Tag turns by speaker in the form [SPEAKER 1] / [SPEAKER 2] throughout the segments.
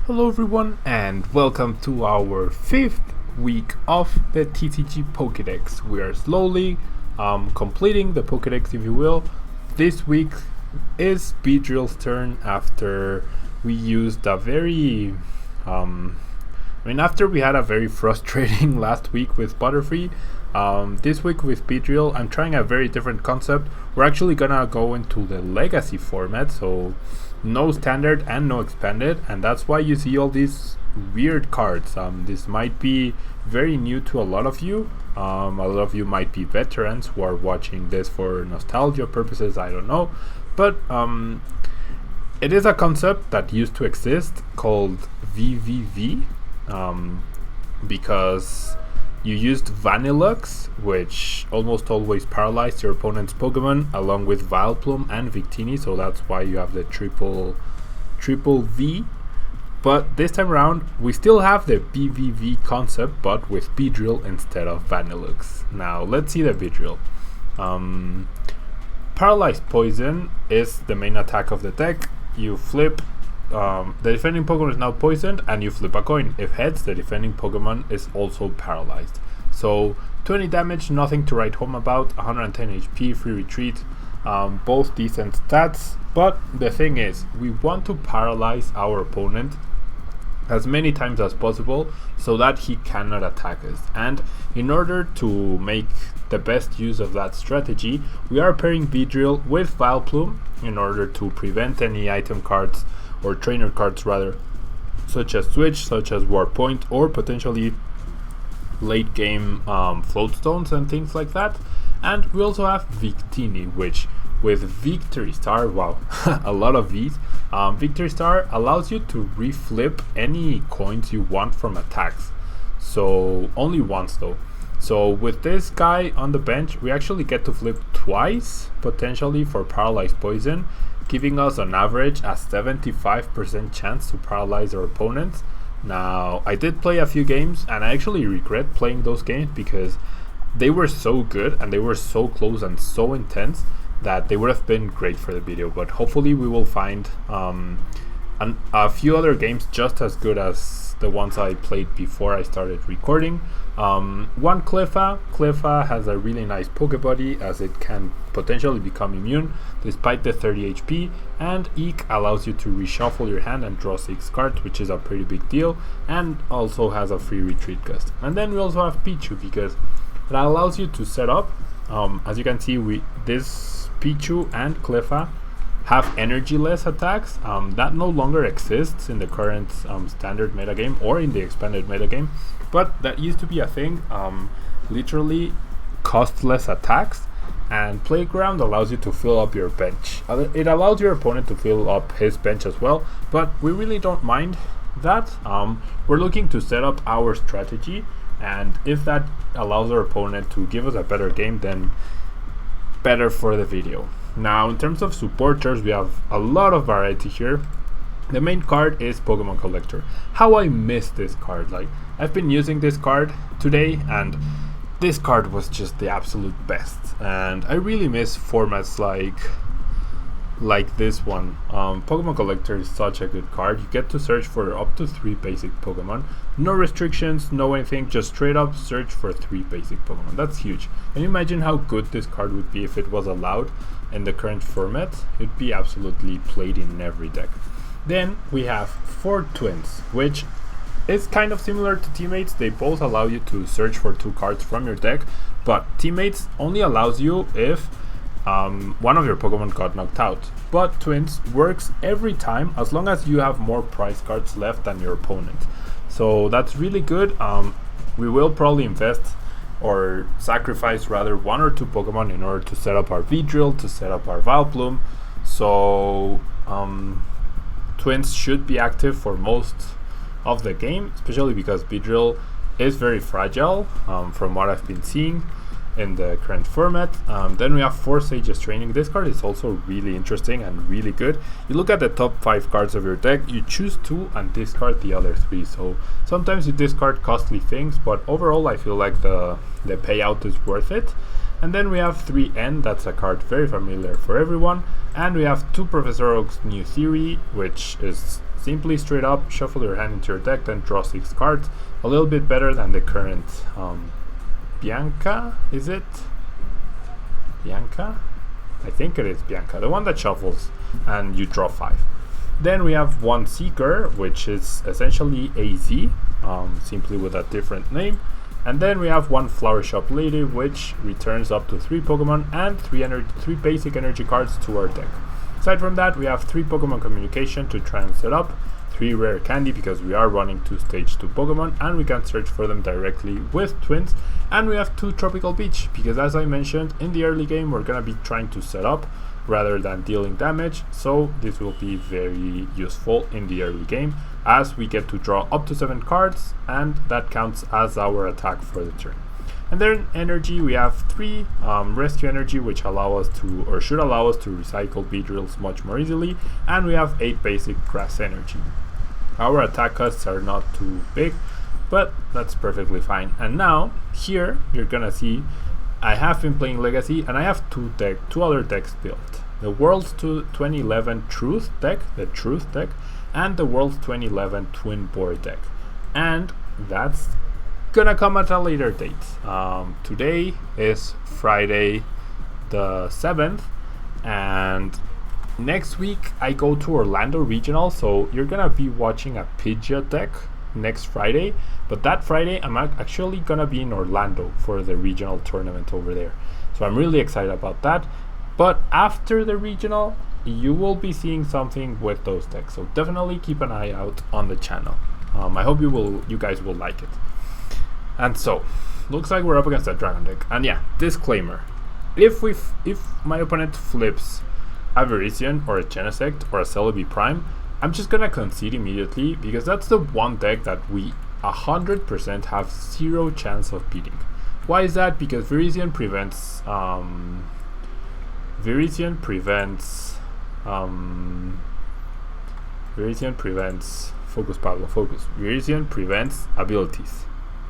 [SPEAKER 1] Hello everyone and welcome to our 5th week of the TCG PokeDECKS. We are slowly completing the Pokedex, if you will. This week is Beedrill's turn after we used a very after we had a very frustrating last week with Butterfree. This week with Beedrill I'm trying a very different concept. We're actually gonna go into the Legacy format, so no standard and no expanded, and that's why you see all these weird cards. This might be very new to a lot of you. A lot of you might be veterans who are watching this for nostalgia purposes, I don't know, but it is a concept that used to exist called VVV, because you used Vanillux, which almost always paralyzed your opponent's Pokemon, along with Vileplume and Victini, so that's why you have the triple V. But this time around, we still have the BVV concept, but with Beedrill instead of Vanillux. Now, let's see the Beedrill. Paralyze Poison is the main attack of the deck. You flip, the defending Pokemon is now poisoned, and you flip a coin. If heads, the defending Pokemon is also paralyzed. So 20 damage, nothing to write home about, 110 HP, free retreat, both decent stats. But the thing is, we want to paralyze our opponent as many times as possible so that he cannot attack us. And in order to make the best use of that strategy, we are pairing Beedrill with Vileplume in order to prevent any item cards, or trainer cards rather, such as Switch, such as War Point, or potentially late game float stones and things like that. And we also have Victini, which with Victory Star, wow, a lot of V's. Victory Star allows you to reflip any coins you want from attacks, so only once though. So with this guy on the bench, we actually get to flip twice, potentially for Paralyze Poison, giving us on average a 75% chance to paralyze our opponents. Now, I did play a few games and I actually regret playing those games because they were so good and they were so close and so intense that they would have been great for the video. But hopefully we will find a few other games just as good as the ones I played before I started recording. One Cleffa has a really nice Pokebody, as it can potentially become immune despite the 30 HP, and Eek allows you to reshuffle your hand and draw 6 cards, which is a pretty big deal, and also has a free retreat gust. And then we also have Pichu, because it allows you to set up, as you can see, this Pichu and Cleffa have energy-less attacks that no longer exists in the current standard metagame or in the expanded metagame, but that used to be a thing. Literally costless attacks, and Playground allows you to fill up your bench. It allows your opponent to fill up his bench as well, but we really don't mind that. We're looking to set up our strategy, and if that allows our opponent to give us a better game, then better for the video. Now, in terms of supporters, we have a lot of variety here. The main card is Pokemon Collector. How I miss this card. Like, I've been using this card today, and this card was just the absolute best. And I really miss formats like this one. Pokemon Collector is such a good card. You get to search for up to 3 basic Pokemon. No restrictions, no anything, just straight up search for 3 basic Pokemon. That's huge. Can you imagine how good this card would be if it was allowed in the current format? It'd be absolutely played in every deck. Then we have 4 Twins, which is kind of similar to Teammates. They both allow you to search for 2 cards from your deck, but Teammates only allows you if one of your Pokemon got knocked out. But Twins works every time as long as you have more prize cards left than your opponent. So that's really good. We will probably invest or sacrifice rather 1 or 2 Pokemon in order to set up our Beedrill, to set up our Vileplume. So Twins should be active for most of the game, especially because Beedrill is very fragile from what I've been seeing in the current format. Then we have 4 Sage's Training. This card is also really interesting and really good. You look at the top 5 cards of your deck, you choose 2 and discard the other 3. So sometimes you discard costly things, but overall I feel like the payout is worth it. And then we have 3N, that's a card very familiar for everyone. And we have 2 Professor Oak's New Theory, which is simply straight up shuffle your hand into your deck, then draw 6 cards. A little bit better than the current Bianca, is it? Bianca? I think it is Bianca, the one that shuffles and you draw 5. Then we have one Seeker, which is essentially AZ, simply with a different name. And then we have one Flower Shop Lady, which returns up to 3 Pokemon and 3 basic energy cards to our deck. Aside from that, we have 3 Pokemon Communication to try and set up, 3 Rare Candy because we are running 2 Stage 2 Pokemon and we can search for them directly with Twins, and we have 2 Tropical Beach because, as I mentioned, in the early game we're going to be trying to set up rather than dealing damage, so this will be very useful in the early game as we get to draw up to 7 cards and that counts as our attack for the turn. And then energy, we have 3 rescue energy, which allow us to, or should allow us to recycle Beedrills much more easily, and we have 8 basic grass energy. Our attack costs are not too big, but that's perfectly fine. And now here you're gonna see I have been playing Legacy and I have 2 other decks built. The World's 2011 Truth deck, the Truth deck, and the World's 2011 Twin Board deck. And that's gonna come at a later date. Today is Friday the 7th, and next week I go to Orlando Regional, so you're gonna be watching a Pidgeot deck next Friday, but that Friday I'm actually gonna be in Orlando for the regional tournament over there, so I'm really excited about that. But after the regional you will be seeing something with those decks, so definitely keep an eye out on the channel. I hope you guys will like it. And so looks like we're up against that Dragon deck, and yeah, disclaimer, if my opponent flips a Virizion or a Genesect or a Celebi Prime, I'm just gonna concede immediately because that's the one deck that we 100% have 0 chance of beating. Why is that? Because Virizion prevents focus, Pablo, focus. Virizion prevents abilities,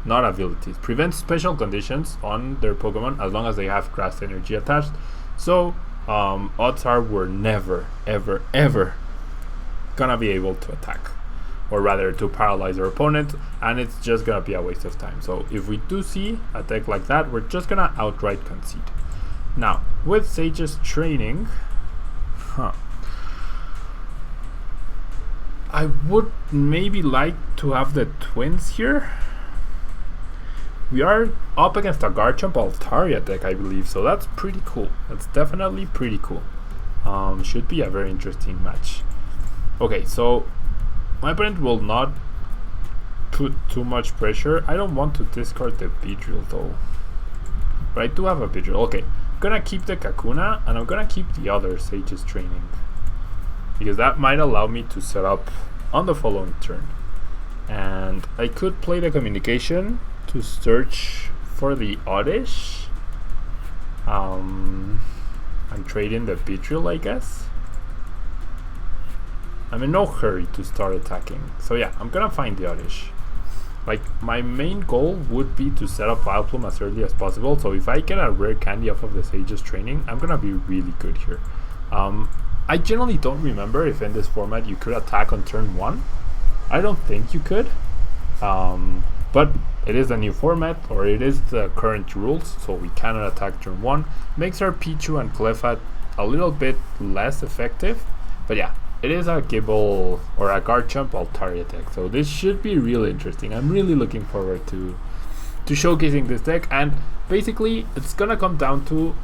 [SPEAKER 1] not abilities. Prevents special conditions on their Pokemon as long as they have grass energy attached. So odds are we're never, ever, ever gonna be able to attack, or rather to paralyze our opponent, and it's just gonna be a waste of time. So if we do see a deck like that, we're just gonna outright concede. Now with Sage's training, I would maybe like to have the Twins here. We are up against a Garchomp Altaria deck, I believe, so that's pretty cool. That's definitely pretty cool. Should be a very interesting match. Okay, so my opponent will not put too much pressure. I don't want to discard the Beedrill though, but I do have a Beedrill. Okay, I'm gonna keep the Kakuna and I'm gonna keep the other Sage's training because that might allow me to set up on the following turn. And I could play the communication to search for the Oddish. I'm trading the Beedrill, I guess. I'm in no hurry to start attacking, so yeah, I'm gonna find the Oddish. Like, my main goal would be to set up Vileplume as early as possible, so if I get a rare candy off of the Sage's training, I'm gonna be really good here. I generally don't remember if in this format you could attack on turn 1. I don't think you could, but it is a new format, or it is the current rules, so we cannot attack turn 1. Makes our Pichu and Clefairy a little bit less effective, but yeah, it is a Gible or a Garchomp Altaria deck, so this should be really interesting. I'm really looking forward to showcasing this deck, and basically it's gonna come down to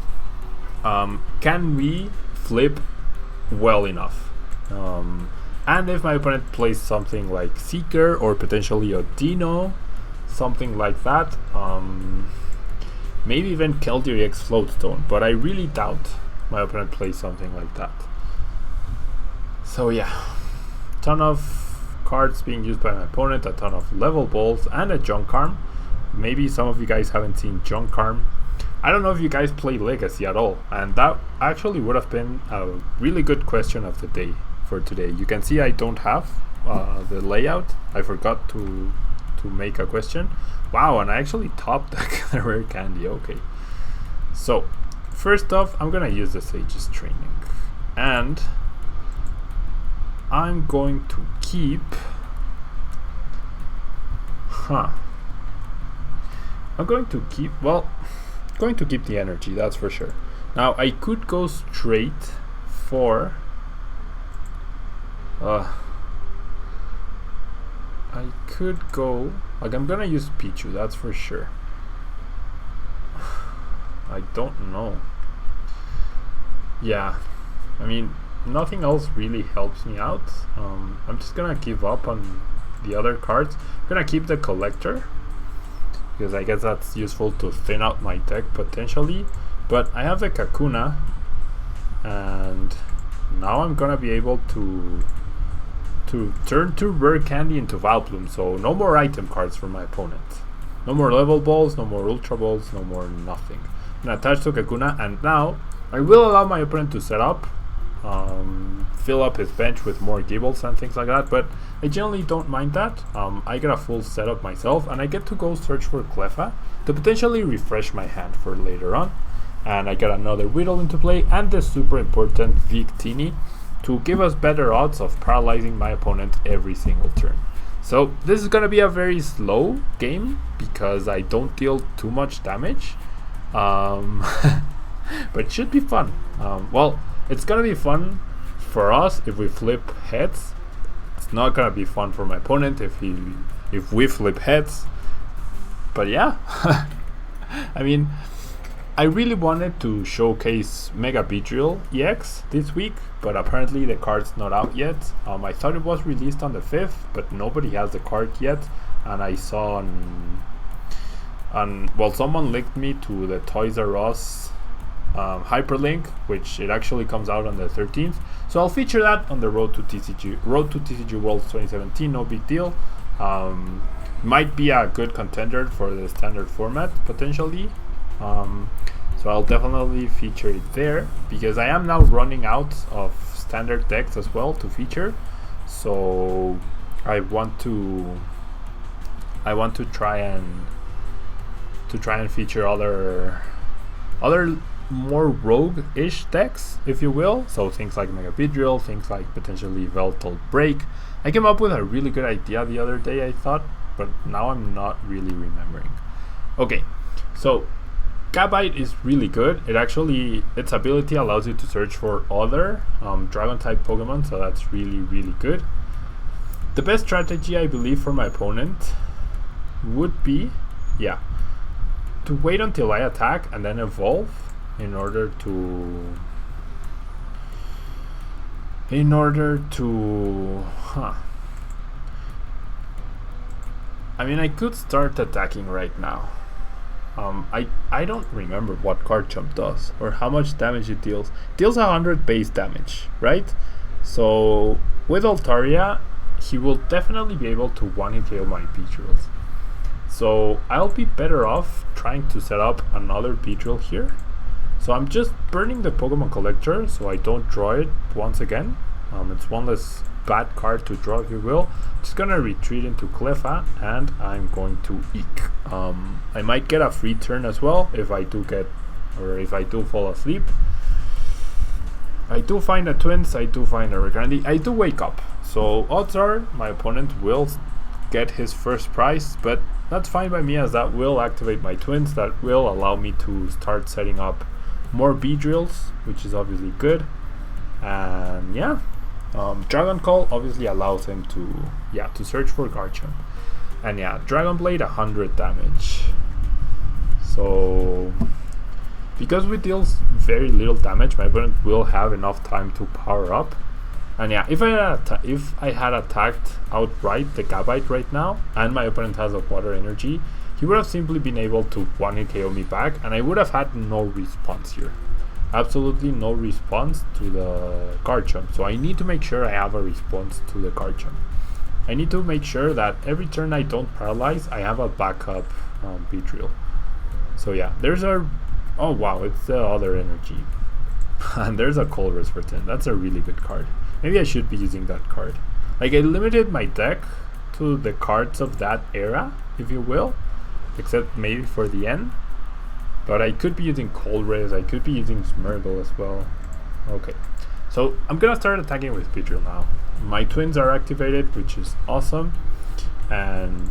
[SPEAKER 1] can we flip well enough, and if my opponent plays something like Seeker or potentially a Dino, something like that, maybe even Keldeo X Floatstone, but I really doubt my opponent plays something like that. So yeah, ton of cards being used by my opponent, a ton of level balls, and a Junkarm. Maybe some of you guys haven't seen Junkarm. I don't know if you guys play Legacy at all, and that actually would have been a really good question of the day for today. You can see I don't have the layout. I forgot to make a question. Wow, and I actually topped the rare candy. Okay, so first off, I'm gonna use the Sage's training, and I'm going to keep... I'm going to keep... Well, going to keep the energy, that's for sure. Now, I could go straight for... I could go... Like, I'm gonna use Pichu, that's for sure. I don't know. Yeah, I mean, nothing else really helps me out. I'm just gonna give up on the other cards. I'm gonna keep the collector, because I guess that's useful to thin out my deck potentially. But I have the Kakuna, and now I'm gonna be able to turn 2 rare candy into Vileplume, so no more item cards for my opponent. No more level balls, no more ultra balls, no more nothing. I'm gonna attach to Kakuna, and now I will allow my opponent to set up, fill up his bench with more Gibbles and things like that, but I generally don't mind that. I get a full setup myself, and I get to go search for Cleffa to potentially refresh my hand for later on. And I get another Weedle into play, and the super important Victini to give us better odds of paralyzing my opponent every single turn. So this is gonna be a very slow game because I don't deal too much damage, but it should be fun. Well, it's gonna be fun for us if we flip heads. It's not gonna be fun for my opponent if we flip heads. But yeah, I mean, I really wanted to showcase Mega Beedrill EX this week, but apparently the card's not out yet. I thought it was released on the 5th, but nobody has the card yet. And I saw well, someone linked me to the Toys R Us hyperlink, which it actually comes out on the 13th. So I'll feature that on the Road to TCG Worlds 2017. No big deal. Might be a good contender for the standard format potentially. So I'll definitely feature it there, because I am now running out of standard decks as well to feature. So I want to try and feature other more rogue-ish decks, if you will. So things like Mega Beedrill, things like potentially Veltal Break. I came up with a really good idea the other day, I thought, but now I'm not really remembering. Okay, so Gabite is really good. Its ability allows you to search for other dragon type Pokemon, so that's really, really good. The best strategy, I believe, for my opponent would be, to wait until I attack and then evolve in order to I mean, I could start attacking right now. I don't remember what card jump does or how much damage it deals. It deals 100 base damage, right? So with Altaria, he will definitely be able to one-hit KO my Beedrills. So I'll be better off trying to set up another Beedrill here. So I'm just burning the Pokemon Collector so I don't draw it once again. It's one less bad card to draw, if you will. Just gonna retreat into Cleffa, and I'm going to Eek. I might get a free turn as well if I do fall asleep. I do find a Twins, I do find a Recandy, I do wake up. So odds are my opponent will get his first prize, but that's fine by me, as that will activate my Twins. That will allow me to start setting up more Beedrills, which is obviously good. And yeah, Dragon Call obviously allows him to search for Garchomp. And yeah, Dragon Blade 100 damage. So because we deal very little damage, my opponent will have enough time to power up. And yeah, if I had attacked outright the Gabite right now, and my opponent has a water energy, he would have simply been able to one-hit KO me back, and I would have had no response here. Absolutely no response to the Garchomp. So I need to make sure I have a response to the Garchomp. I need to make sure that every turn I don't paralyze, I have a backup Beedrill. So yeah, there's a... Oh wow, it's the other energy. And there's a Colress for 10. That's a really good card. Maybe I should be using that card. Like, I limited my deck to the cards of that era, if you will. Except maybe for the end. But I could be using Colress, I could be using Smeargle as well. Okay. So I'm gonna start attacking with Beedrill now. My twins are activated, which is awesome, and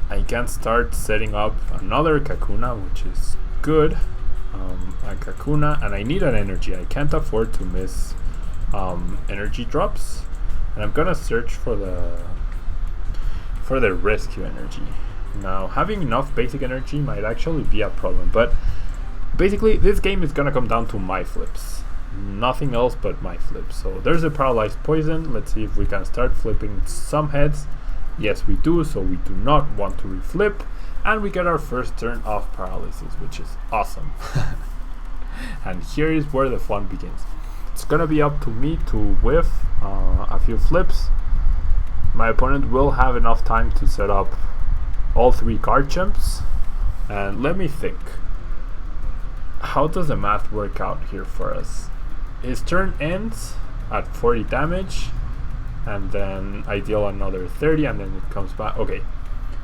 [SPEAKER 1] I can start setting up another Kakuna, which is good. A Kakuna, and I need an energy. I can't afford to miss energy drops, and I'm gonna search for the rescue energy. Now, having enough basic energy might actually be a problem, but basically this game is gonna come down to my flips. Nothing else but my flips. So there's a paralyzed poison. Let's see if we can start flipping some heads. Yes, we do, so we do not want to reflip. And we get our first turn off paralysis, which is awesome. And here is where the fun begins. It's gonna be up to me to whiff a few flips. My opponent will have enough time to set up all 3 Garchomps. And let me think. How does the math work out here for us? His turn ends at 40 damage, and then I deal another 30, and then it comes back. Okay,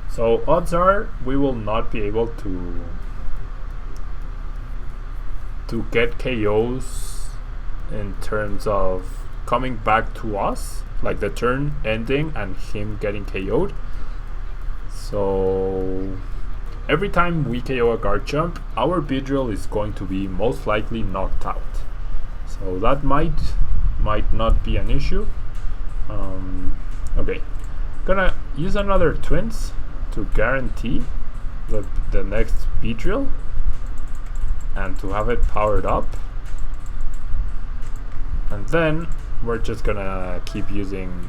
[SPEAKER 1] so odds are we will not be able to get KOs in terms of coming back to us, like the turn ending and him getting KO'd. So every time we KO a Garchomp, our Beedrill is going to be most likely knocked out. So that might not be an issue. Okay, gonna use another twins to guarantee the next Beedrill and to have it powered up. And then we're just gonna keep using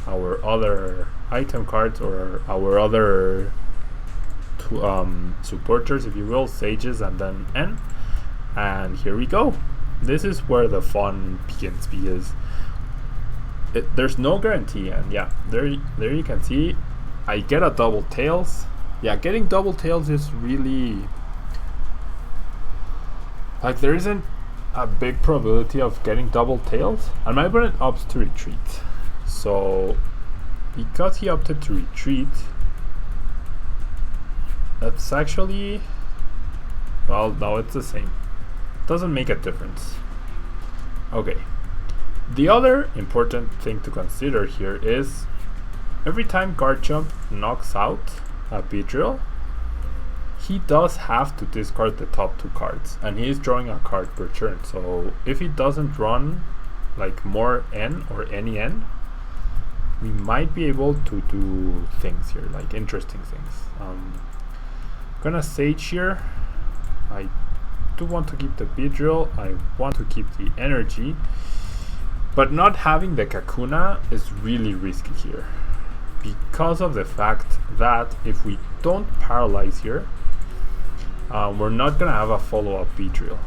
[SPEAKER 1] our other item cards or our other supporters, if you will, sages, and then N. And here we go. This is where the fun begins, because there's no guarantee. And yeah, there you can see I get a double tails. Yeah, getting double tails is really, like, there isn't a big probability of getting double tails, and my opponent opts to retreat. So because he opted to retreat, that's actually, well, no, it's the same. Doesn't make a difference. Okay. The other important thing to consider here is every time Garchomp knocks out a Beedrill, he does have to discard the top 2 cards, and he is drawing a card per turn. So if he doesn't run like more N or any N, we might be able to do things here, like interesting things. Gonna Sage here. I do want to keep the Beedrill, I want to keep the energy, but not having the Kakuna is really risky here, because of the fact that if we don't paralyze here, we're not gonna have a follow-up Beedrill.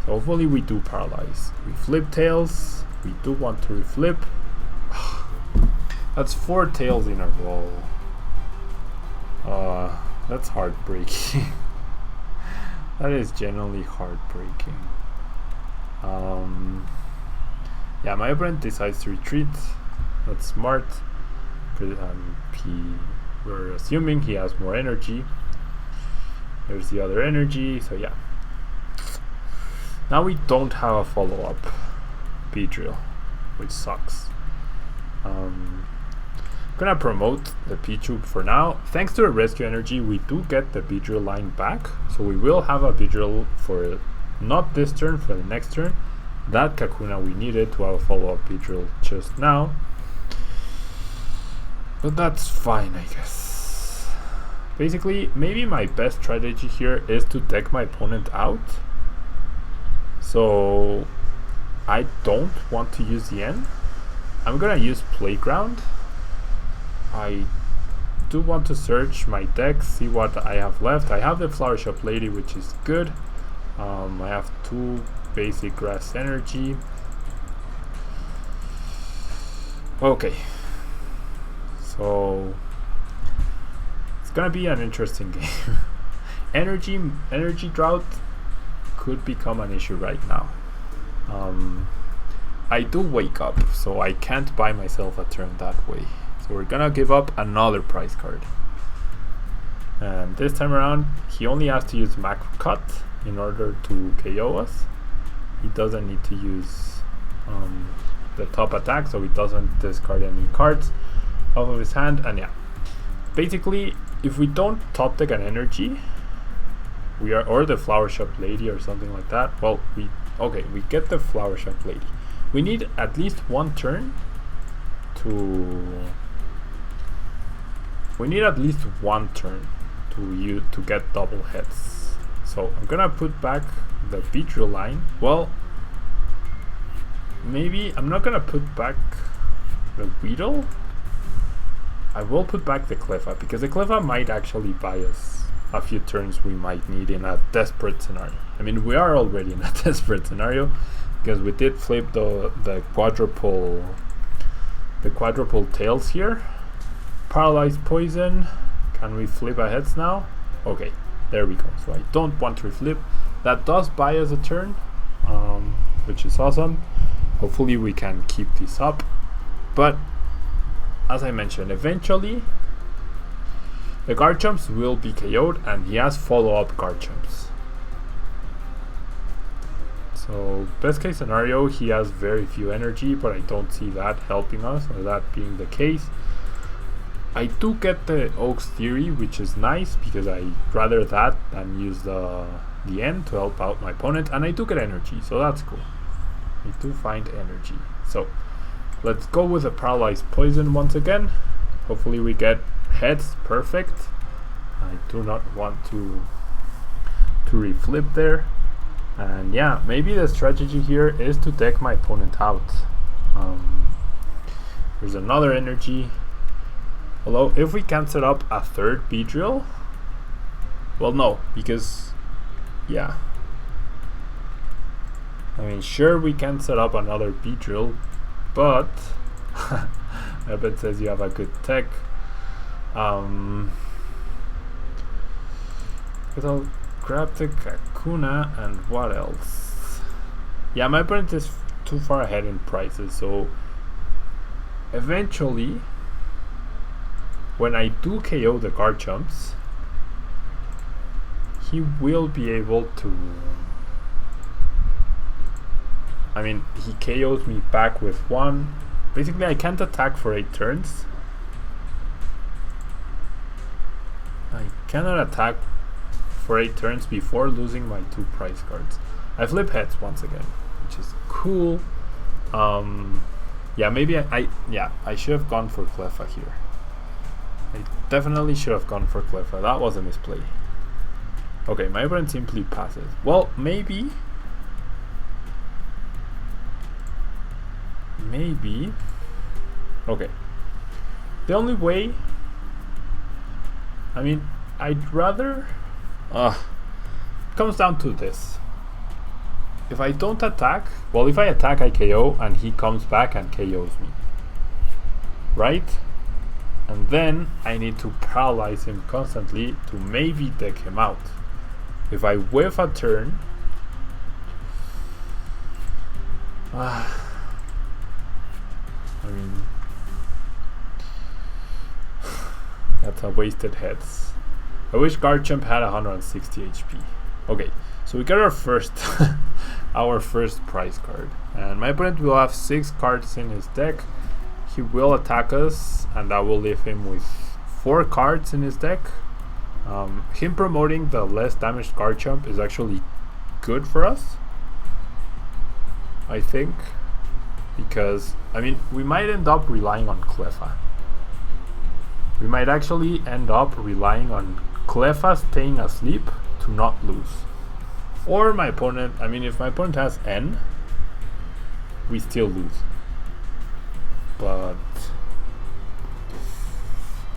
[SPEAKER 1] So hopefully we do paralyze. We flip tails, we do want to reflip. That's 4 tails in a row. That's heartbreaking. That is genuinely heartbreaking. Yeah, my opponent decides to retreat. That's smart. We're assuming he has more energy. There's the other energy, so yeah. Now we don't have a follow-up Beedrill, which sucks. Gonna promote the Pichu for now. Thanks to the rescue energy, we do get the Beedrill line back, so we will have a Beedrill for not this turn, for the next turn. That Kakuna we needed to have a follow-up Beedrill just now, but that's fine, I guess. Basically, maybe my best strategy here is to deck my opponent out, so I don't want to use the N. I'm gonna use Playground. I do want to search my deck, see what I have left. I have the Flower Shop Lady, which is good. I have 2 basic grass energy. Okay, so it's gonna be an interesting game. energy drought could become an issue right now. I do wake up, so I can't buy myself a turn that way. So we're gonna give up another prize card. And this time around, he only has to use Mac Cut in order to KO us. He doesn't need to use the top attack, so he doesn't discard any cards off of his hand. And yeah, basically, if we don't top deck an energy, we are, or the Flower Shop Lady or something like that. Well, we get the Flower Shop Lady. We need at least one turn to. We need at least one turn to get double heads. So I'm gonna put back the Beedrill line. Well, maybe I'm not gonna put back the Weedle. I will put back the Cleffa, because the Cleffa might actually buy us a few turns we might need in a desperate scenario. I mean, we are already in a desperate scenario, because we did flip the quadruple tails here. Paralyze poison. Can we flip our heads now? Okay, there we go. So I don't want to reflip. That does buy us a turn, which is awesome. Hopefully we can keep this up. But as I mentioned, eventually the Garchomps will be KO'd, and he has follow-up Garchomps. So best case scenario, he has very few energy, but I don't see that helping us, or that being the case. I do get the Oak's Theory, which is nice, because I rather that than use the end to help out my opponent, and I do get energy, so that's cool. I do find energy. So let's go with a Paralyze Poison once again. Hopefully we get heads. Perfect. I do not want to reflip there. And yeah, maybe the strategy here is to deck my opponent out. There's another energy. Although if we can set up a third Beedrill, well, no, because yeah, I mean, sure, we can set up another Beedrill, but I bet says you have a good tech. But I'll grab the Kakuna, and what else? Yeah, my opponent is too far ahead in prices, so eventually, when I do KO the Garchomps, he will be able to. I mean, he KOs me back with one. Basically, I can't attack for 8 turns. I cannot attack for 8 turns before losing my 2 prize cards. I flip heads once again, which is cool. Yeah, maybe I should have gone for Cleffa here. I definitely should have gone for Cleffa. That was a misplay. Okay, my opponent simply passes. Well, maybe. Okay. The only way. I mean, I'd rather. It comes down to this. If I don't attack, well, if I attack, I KO, and he comes back and KOs me. Right? And then I need to paralyze him constantly to maybe deck him out. If I whiff a turn, I mean, that's a wasted heads. I wish Garchomp had 160 HP. Okay, so we got our first our first prize card, and my opponent will have 6 cards in his deck. He will attack us, and that will leave him with 4 cards in his deck. Him promoting the less damaged Garchomp is actually good for us, I think, because I mean, we might end up relying on Cleffa. We might actually end up relying on Cleffa staying asleep to not lose. Or my opponent, I mean, if my opponent has N, we still lose. But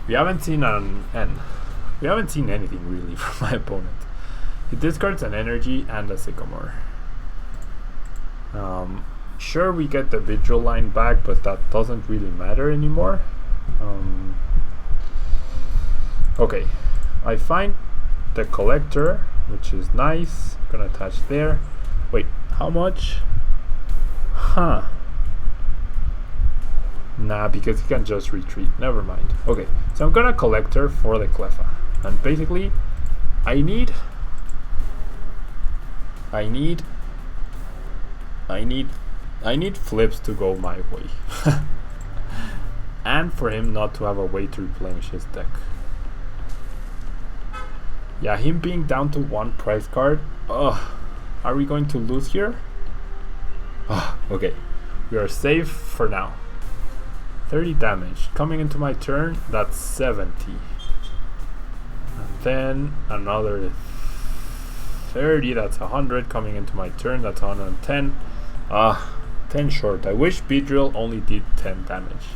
[SPEAKER 1] we haven't seen an N. We haven't seen anything really from my opponent. He discards an energy and a Sycamore. Sure, we get the Beedrill line back, but that doesn't really matter anymore. Okay, I find the Collector, which is nice. Gonna attach there. Wait, how much? Huh. Nah, because he can just retreat. Never mind. Okay, so I'm gonna Collector for the Cleffa. And basically, I need I need flips to go my way. And for him not to have a way to replenish his deck. Yeah, him being down to 1 prize card. Ugh. Are we going to lose here? Okay. We are safe for now. 30 damage. Coming into my turn, that's 70. And then another 30, that's 100. Coming into my turn, that's 110. 10 short. I wish Beedrill only did 10 damage.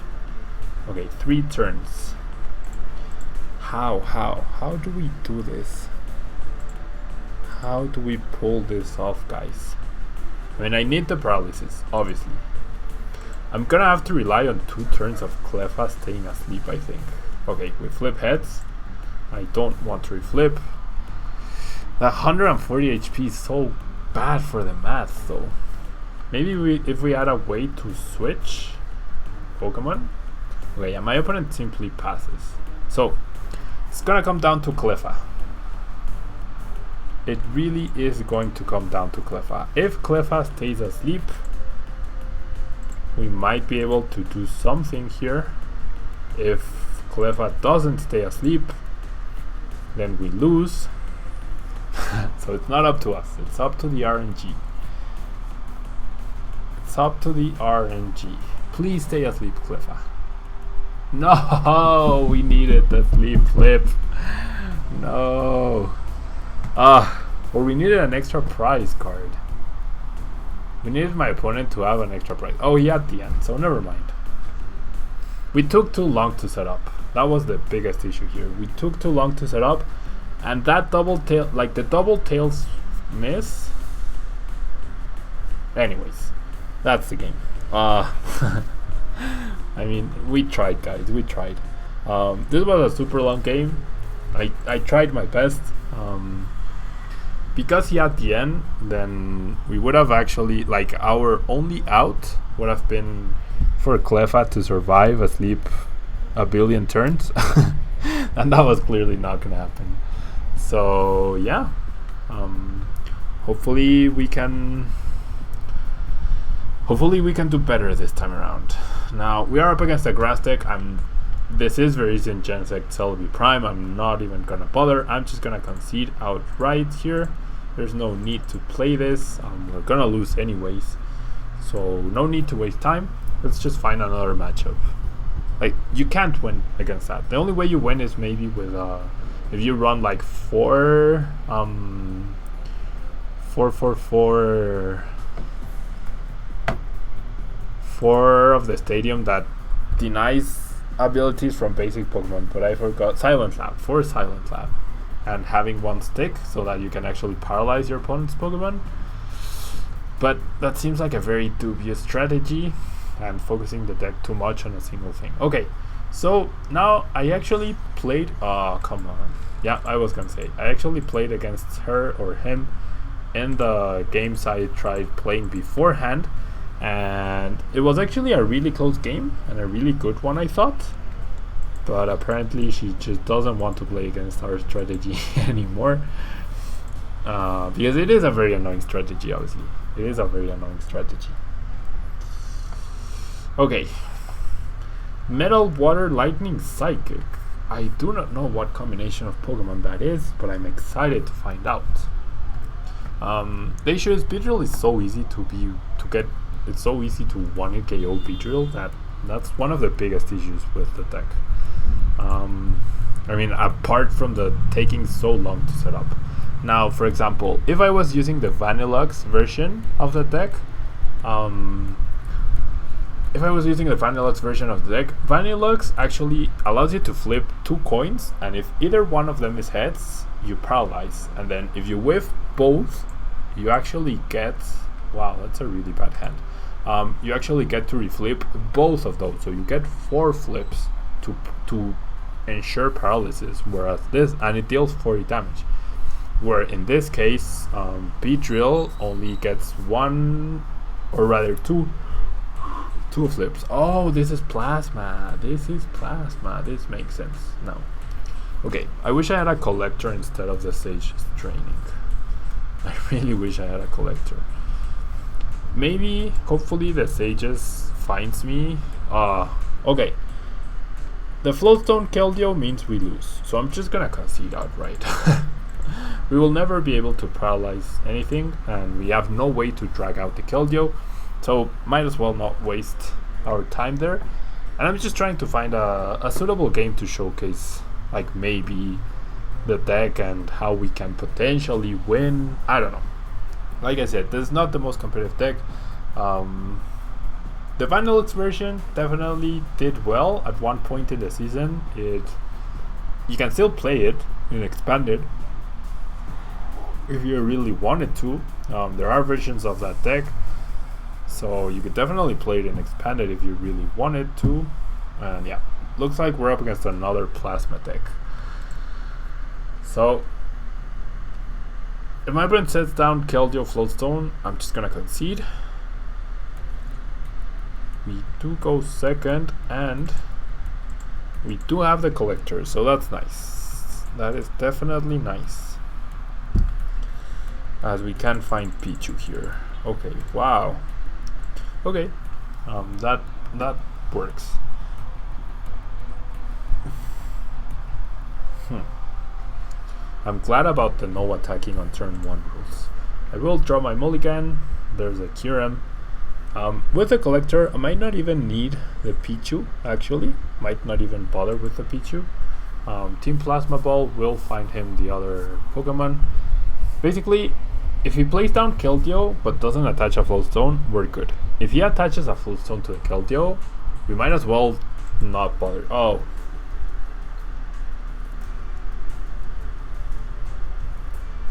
[SPEAKER 1] Okay, 3 turns. How do we do this? How do we pull this off, guys? I mean, I need the paralysis, obviously. I'm gonna have to rely on 2 turns of Cleffa staying asleep, I think. Okay, we flip heads. I don't want to reflip. That 140 HP is so bad for the math, though. Maybe if we had a way to switch Pokemon. Okay, yeah, my opponent simply passes. So, it's gonna come down to Cleffa. It really is going to come down to Cleffa. If Cleffa stays asleep, we might be able to do something here. If Cleffa doesn't stay asleep, then we lose. So it's not up to us, it's up to the RNG. It's up to the RNG. Please stay asleep, Cleffa. No, we needed the sleep flip. No. Or we needed an extra prize card. We needed my opponent to have an extra prize. Oh, he had the end, so never mind. We took too long to set up. That was the biggest issue here. We took too long to set up, and that double tail, like the double tails miss. Anyways, that's the game. I mean, we tried, guys. We tried. This was a super long game. I tried my best. Because he had the end, then we would have actually, like, our only out would have been for Cleffa to survive asleep a billion turns. And that was clearly not gonna happen. So yeah, hopefully we can do better this time around. Now we are up against a grass deck. This is very easy in Genesect Celebi Prime. I'm not even gonna bother. I'm just gonna concede outright here. There's no need to play this. We're gonna lose anyways, so no need to waste time. Let's just find another matchup. Like, you can't win against that. The only way you win is maybe with if you run like 4 of the stadium that denies abilities from basic Pokemon, but I forgot Silent Lab, 4 Silent Lab, and having 1 stick so that you can actually paralyze your opponent's Pokemon. But that seems like a very dubious strategy and focusing the deck too much on a single thing. Okay, so now I actually played, come on. Yeah, I was gonna say, I actually played against her or him in the games I tried playing beforehand, and it was actually a really close game and a really good one, I thought. But apparently she just doesn't want to play against our strategy anymore, because it is a very annoying strategy. Obviously it is a very annoying strategy. Okay, Metal, Water, Lightning, Psychic. I do not know what combination of Pokemon that is, but I'm excited to find out. The issue is Beedrill is so easy to get. It's so easy to 1-hit KO Beedrill that's one of the biggest issues with the deck. I mean, apart from the taking so long to set up. Now, for example, if I was using the Vanillux version of the deck, Vanillux actually allows you to flip 2 coins, and if either one of them is heads, you paralyze, and then if you whiff both, you actually get, wow, that's a really bad hand. You actually get to reflip both of those, so you get 4 flips to ensure paralysis, whereas this, and it deals 40 damage, where in this case Beedrill only gets 1, or rather 2 flips. Oh, this is plasma. This makes sense now. Okay, I wish I had a collector instead of the Sage Training. I really wish I had a collector. maybe, hopefully the Sages finds me. Okay. The Floatstone Keldeo means we lose, so I'm just gonna concede outright. We will never be able to paralyze anything, and we have no way to drag out the Keldeo, so might as well not waste our time there. And I'm just trying to find a suitable game to showcase, like maybe the deck and how we can potentially win. I don't know. Like I said, this is not the most competitive deck. The Vandalix version definitely did well at one point in the season. You can still play it in expanded if you really wanted to. There are versions of that deck, so you could definitely play it in expanded if you really wanted to. And yeah, looks like we're up against another plasma deck. So if my opponent sets down Keldeo Floatstone, I'm just gonna concede. We do go second, and we do have the collector, so that's nice. That is definitely nice, as we can find Pichu here. Okay, wow. Okay, that works. I'm glad about the no attacking on turn 1 rules. I will draw my mulligan. There's a Kyurem. With the collector, I might not even need the Pichu, actually. Might not even bother with the Pichu. Team Plasma Ball will find him the other Pokemon. Basically, if he plays down Keldeo but doesn't attach a Floatstone, we're good. If he attaches a Floatstone to the Keldeo, we might as well not bother. Oh.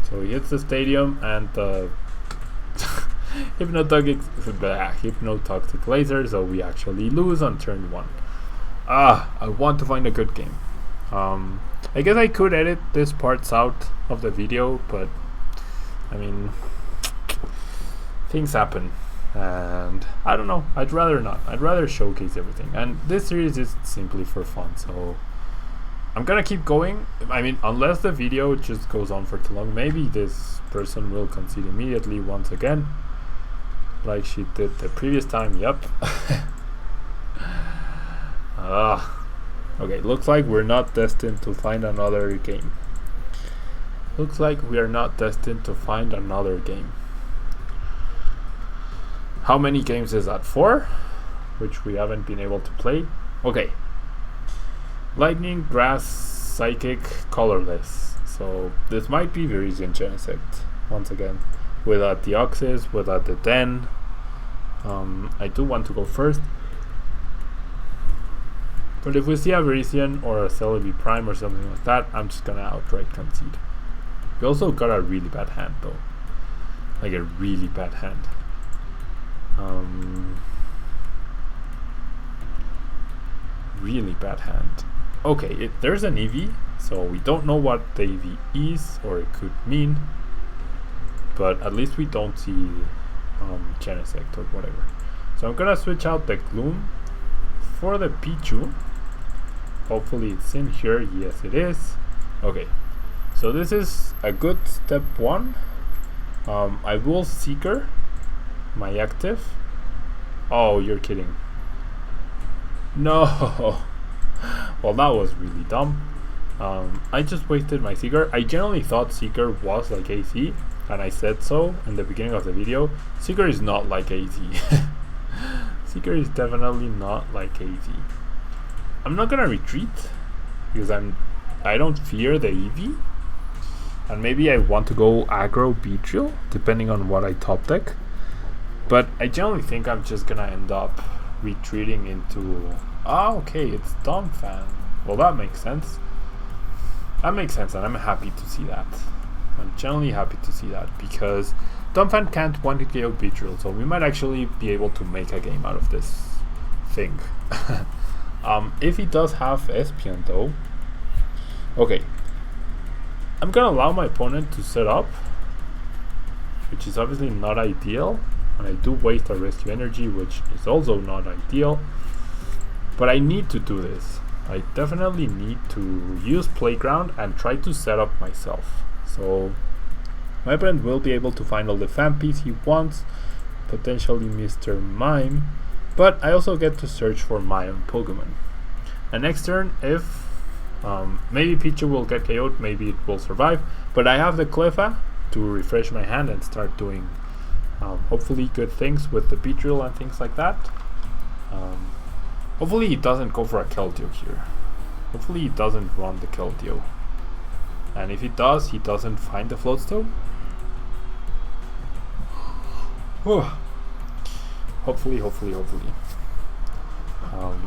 [SPEAKER 1] So he hits the stadium, and the Hypnotoxic Laser, so we actually lose on turn 1. I want to find a good game. I guess I could edit this parts out of the video, but I mean, things happen, and I don't know. I'd rather not. I'd rather showcase everything, and this series is simply for fun, so I'm gonna keep going. I mean, unless the video just goes on for too long, maybe this person will concede immediately once again, like she did the previous time. Yep. Okay, looks like we're not destined to find another game. Looks like we are not destined to find another game. How many games is that? 4? Which we haven't been able to play. Okay. Lightning, Grass, Psychic, Colorless. So this might be Virizion Genesect once again. Without the Oxys, without the Den. I do want to go first. But if we see a Virizion or a Celebi Prime or something like that, I'm just gonna outright concede. We also got a really bad hand though. Like a really bad hand. Really bad hand. Okay, there's an EV, so we don't know what the EV is or it could mean. But at least we don't see Genesect or whatever. So I'm gonna switch out the Gloom for the Pichu. Hopefully it's in here. Yes, it is. Okay, so this is a good step 1. I will Seeker my active. Oh, you're kidding. No. Well, that was really dumb. I just wasted my Seeker. I generally thought Seeker was like AC, and I said so in the beginning of the video. Seeker is not like AC. Seeker is definitely not like AZ. I'm not gonna retreat because I don't fear the EV, and maybe I want to go aggro Beedrill depending on what I top deck. But I generally think I'm just gonna end up retreating into. Okay, it's Donphan. Well, that makes sense. That makes sense, and I'm happy to see that. I'm generally happy to see that because Donphan can't one-hit KO Beedrill, so we might actually be able to make a game out of this thing. If he does have Espeon though, okay, I'm gonna allow my opponent to set up, which is obviously not ideal, and I do waste a rescue energy, which is also not ideal, but I need to do this. I definitely need to use Playground and try to set up myself. So my opponent will be able to find all the Fampies he wants, potentially Mr. Mime, but I also get to search for my own Pokemon. And next turn, if maybe Pichu will get KO'd, maybe it will survive, but I have the Cleffa to refresh my hand and start doing hopefully good things with the Beedrill and things like that. Hopefully he doesn't go for a Keldeo here. Hopefully he doesn't run the Keldeo. And if he does, he doesn't find the Floatstone. Hopefully.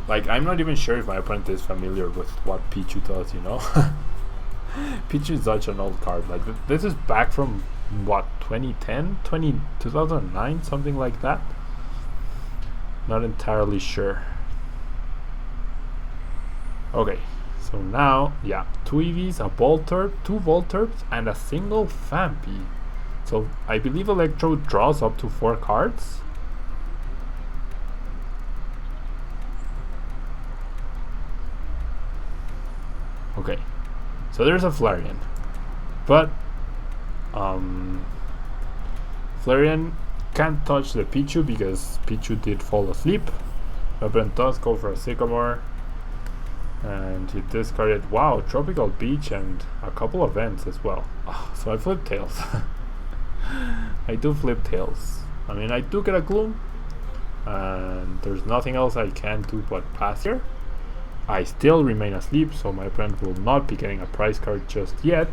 [SPEAKER 1] Like, I'm not even sure if my opponent is familiar with what Pichu does, you know. Pichu is such an old card. Like, this is back from what, 2010, 2009, something like that. Not entirely sure. Okay, so now, yeah, 2 EVs, a Voltorb, 2 Voltorbs, and a single Phanpy. So I believe Electro draws up to 4 cards. Okay, so there's a Flareon, but Flareon can't touch the Pichu because Pichu did fall asleep. My opponent does go for a Sycamore, and he discarded, wow, Tropical Beach and a couple of Vents as well. So I flip Tails. I do flip Tails. I mean, I do get a Gloom, and there's nothing else I can do but pass here. I still remain asleep, so my opponent will not be getting a prize card just yet.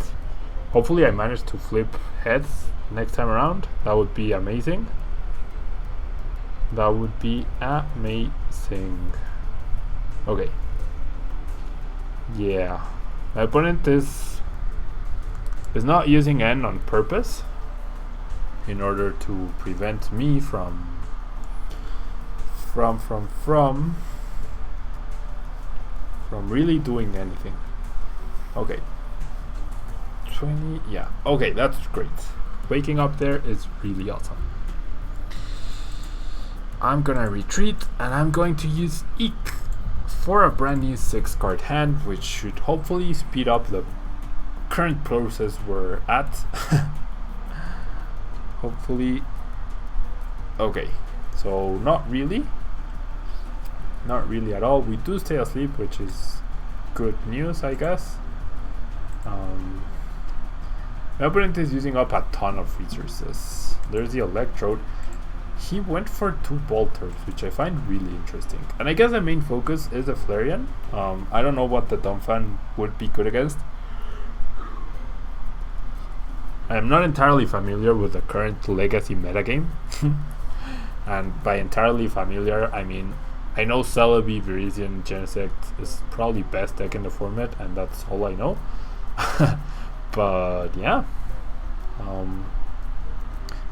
[SPEAKER 1] Hopefully I manage to flip heads next time around. That would be amazing. That would be amazing. Okay. Yeah. My opponent is not using N on purpose in order to prevent me from really doing anything. Okay. 20, yeah. Okay, that's great. Waking up there is really awesome. I'm gonna retreat and I'm going to use Eek for a brand new 6-card hand, which should hopefully speed up the current process we're at. Hopefully. Okay, so not really at all. We do stay asleep, which is good news, I guess. My opponent is using up a ton of resources. There's the Electrode. He went for 2 Voltorbs, which I find really interesting. And I guess the main focus is the Flareon. I don't know what the Dumbfan would be good against. I am not entirely familiar with the current Legacy metagame. And by entirely familiar, I mean, I know Celebi, Virizion, Genesect is probably best deck in the format, and that's all I know. But yeah,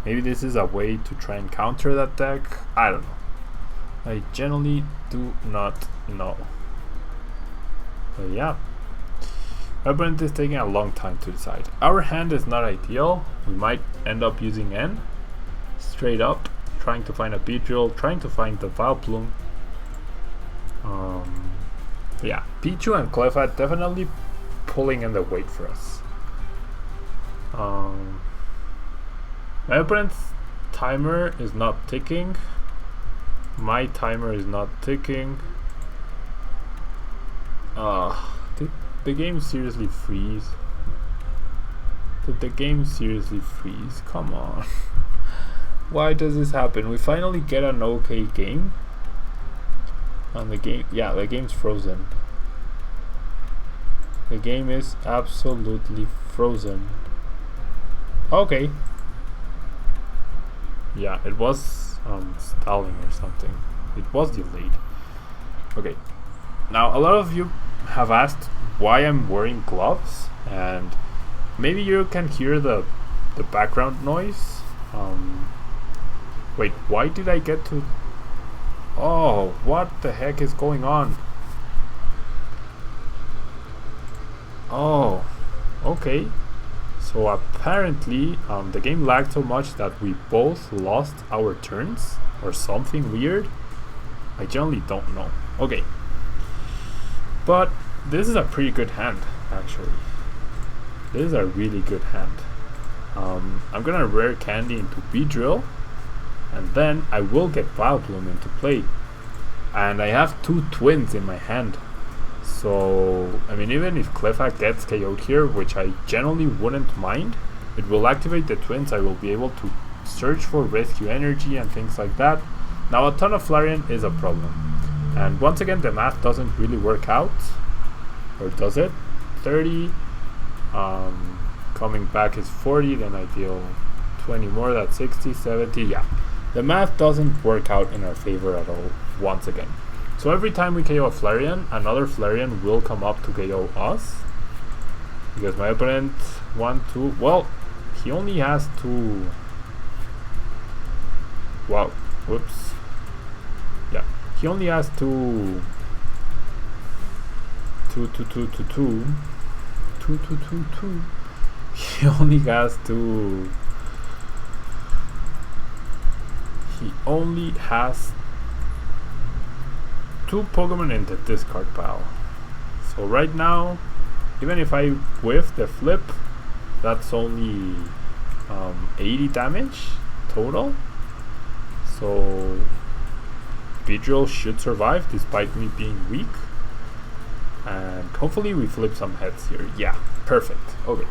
[SPEAKER 1] maybe this is a way to try and counter that deck. I don't know. I generally do not know. But yeah, my opponent is taking a long time to decide. Our hand is not ideal. We might end up using N straight up, trying to find a Beedrill, trying to find the Vileplume. Yeah, Pichu and Cleffa definitely pulling in the weight for us. My opponent's timer is not ticking. My timer is not ticking. Did the game seriously freeze? Did the game seriously freeze? Come on. Why does this happen? We finally get an okay game. And the game, yeah, the game's frozen. The game is absolutely frozen. Okay. Yeah, it was stalling or something. It was delayed. Okay. Now, a lot of you have asked why I'm wearing gloves, and maybe you can hear the background noise. Wait, why did I get to... Oh, what the heck is going on? Oh, okay. So apparently the game lagged so much that we both lost our turns or something weird. I generally don't know. Okay. But this is a pretty good hand, actually. This is a really good hand. I'm gonna rare candy into Beedrill. and then I will get Vileplume into play. And I have 2 twins in my hand. So, I mean, even if Cleffa gets KO'd here, which I generally wouldn't mind, it will activate the twins. I will be able to search for rescue energy and things like that. Now, a ton of Flareon is a problem. And once again, the math doesn't really work out. Or does it? 30. Coming back is 40, then I deal 20 more, that's 60, 70. Yeah, the math doesn't work out in our favor at all, once again. So every time we KO a Flareon, another Flareon will come up to KO us. Because my opponent, 1, 2, well, he only has 2. Wow, whoops. Yeah, he only has 2. 2. He only has 2. He only has 2 Pokemon in the discard pile. So right now, even if I whiff the flip, that's only 80 damage total. So Beedrill should survive despite me being weak. And hopefully we flip some heads here. Yeah, perfect. Okay.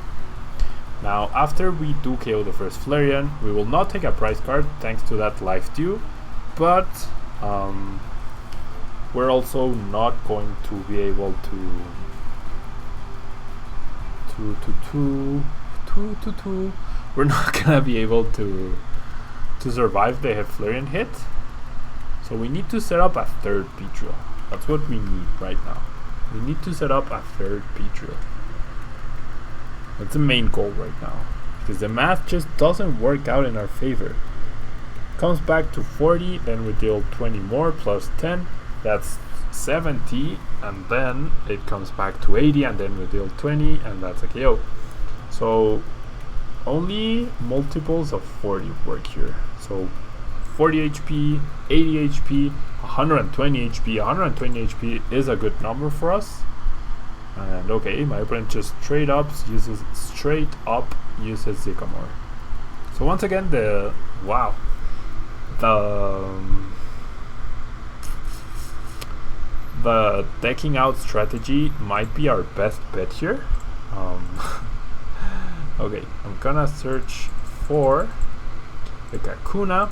[SPEAKER 1] Now, after we do KO the first Flareon, we will not take a prize card thanks to that life dew, but we're also not going to be able to we're not gonna be able to survive the Flareon hit. So we need to set up a third Beedrill. That's what we need right now. We need to set up a third Beedrill. That's the main goal right now, because the math just doesn't work out in our favor. Comes back to 40, then we deal 20 more plus 10, that's 70, and then it comes back to 80, and then we deal 20, and that's a KO. So only multiples of 40 work here. So 40 HP, 80 HP, 120 HP. 120 HP is a good number for us. And okay, my opponent just straight up uses Sycamore. So once again, the decking out strategy might be our best bet here. Okay, I'm gonna search for the Kakuna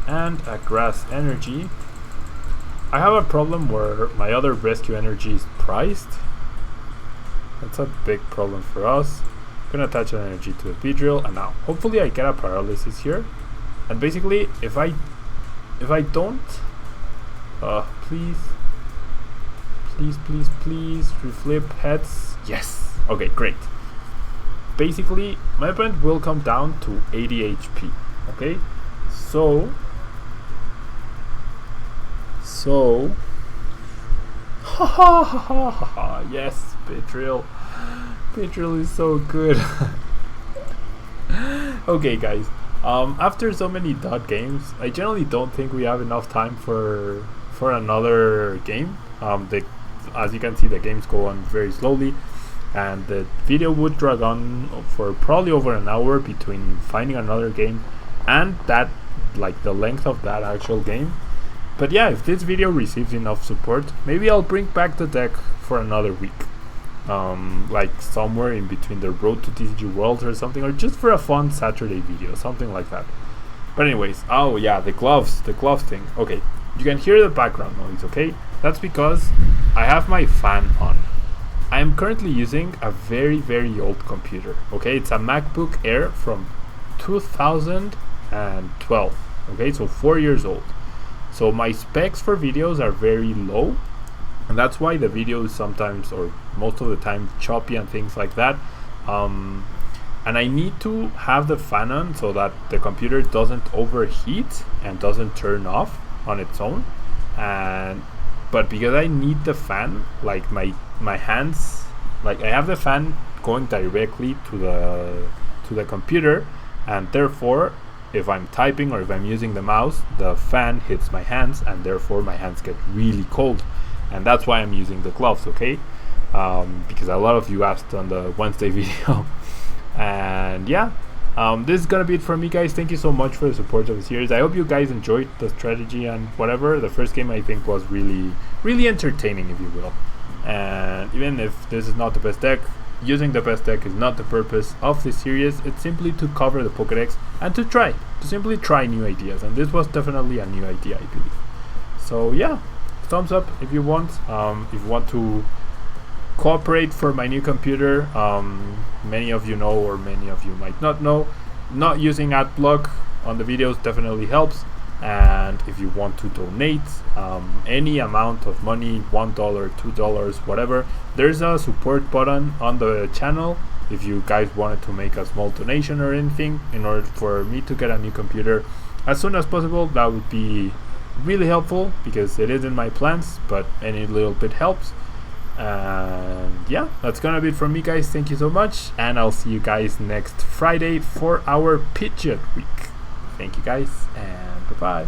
[SPEAKER 1] and a grass energy. I have a problem where my other rescue energy is priced. That's a big problem for us. I'm gonna attach an energy to the Beedrill, and now hopefully I get a paralysis here. And basically, if I don't, please reflip heads. Yes. Okay, great. Basically, my opponent will come down to 80 HP. Okay, so yes, Beedrill is so good. Okay, guys, after so many dot games, I generally don't think we have enough time for another game. As you can see, the games go on very slowly, and the video would drag on for probably over an hour between finding another game and that, like the length of that actual game. But yeah, if this video receives enough support, maybe I'll bring back the deck for another week. Like somewhere in between the Road to TCG Worlds or something, or just for a fun Saturday video, something like that. But anyways, oh yeah, the glove thing. Okay, you can hear the background noise, okay? That's because I have my fan on. I am currently using a very, very old computer, okay? It's a MacBook Air from 2012, okay? So 4 years old. So my specs for videos are very low, and that's why the video is sometimes, or most of the time, choppy and things like that. And I need to have the fan on so that the computer doesn't overheat and doesn't turn off on its own. But because I need the fan, like my hands, like I have the fan going directly to the computer, and therefore if I'm typing or if I'm using the mouse, the fan hits my hands, and therefore my hands get really cold. And that's why I'm using the gloves, okay? Because a lot of you asked on the Wednesday video. And yeah, This is gonna be it for me, guys. Thank you so much for the support of the series. I hope you guys enjoyed the strategy and whatever. The first game I think was really entertaining, if you will. And even if this is not the best deck, using the best deck is not the purpose of this series. It's simply to cover the Pokedex and to simply try new ideas. And this was definitely a new idea, I believe. So yeah, thumbs up if you want. If you want to cooperate for my new computer, many of you know or many of you might not know, not using ad block on the videos definitely helps. And if you want to donate any amount of money, $1, $2, whatever, there's a support button on the channel if you guys wanted to make a small donation or anything in order for me to get a new computer as soon as possible. That would be really helpful because it is in my plans, but any little bit helps. And yeah, that's gonna be it from me, guys. Thank you so much, and I'll see you guys next Friday for our Pidgeot week. Thank you, guys, and bye bye.